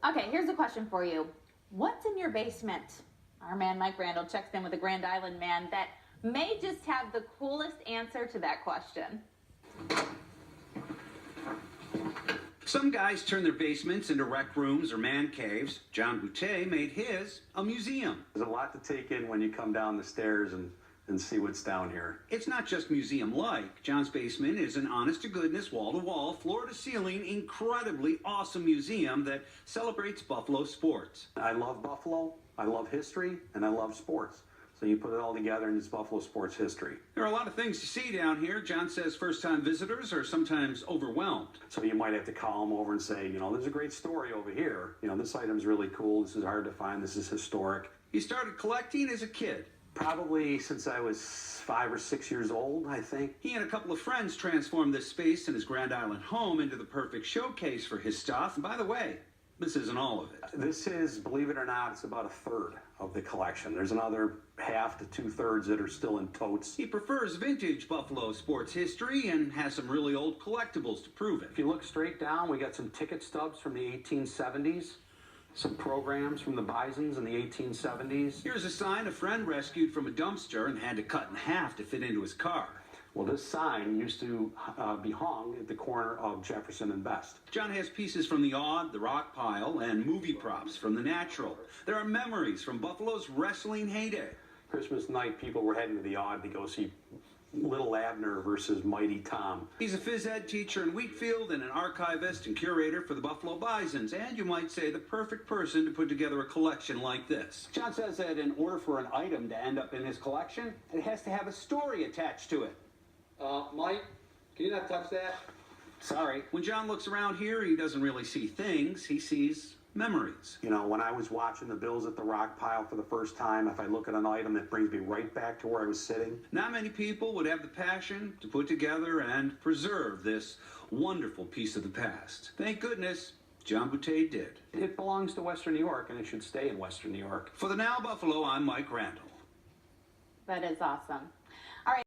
Okay, here's a question for you. What's in your basement? Our man Mike Randall checks in with a Grand Island man that may just have the coolest answer to that question. Some guys turn their basements into rec rooms or man caves. John Boutte made his a museum. There's a lot to take in when you come down the stairs and see what's down here. It's not just museum-like. John's basement is an honest-to-goodness, wall-to-wall, floor-to-ceiling, incredibly awesome museum that celebrates Buffalo sports. I love Buffalo, I love history, and I love sports. So you put it all together in this Buffalo sports history. There are a lot of things to see down here. John says first-time visitors are sometimes overwhelmed. So you might have to call them over and say, you know, there's a great story over here. You know, this item's really cool, this is hard to find, this is historic. He started collecting as a kid. Probably since I was 5 or 6 years old, I think. He and a couple of friends transformed this space in his Grand Island home into the perfect showcase for his stuff. And by the way, this isn't all of it. This is, believe it or not, it's about a third of the collection. There's another half to 2/3 that are still in totes. He prefers vintage Buffalo sports history and has some really old collectibles to prove it. If you look straight down, we got some ticket stubs from the 1870s. Some programs from the Bisons in the 1870s. Here's a sign a friend rescued from a dumpster and had to cut in half to fit into his car. Well, this sign used to be hung at the corner of Jefferson and Best. John has pieces from the Odd, the Rock Pile, and movie props from the Natural. There are memories from Buffalo's wrestling heyday. Christmas night, people were heading to the Odd to go see Little Abner versus Mighty Tom. He's a phys ed teacher in Wheatfield and an archivist and curator for the Buffalo Bisons, and you might say the perfect person to put together a collection like this. John says that in order for an item to end up in his collection, it has to have a story attached to it. Mike, can you not touch that? Sorry. When John looks around here, he doesn't really see things, he sees memories. You know, when I was watching the Bills at the Rock Pile for the first time, if I look at an item, that brings me right back to where I was sitting. Not many people would have the passion to put together and preserve this wonderful piece of the past. Thank goodness John Boutte did. It belongs to Western New York, and it should stay in Western New York. For the Now Buffalo, I'm Mike Randall. That is awesome.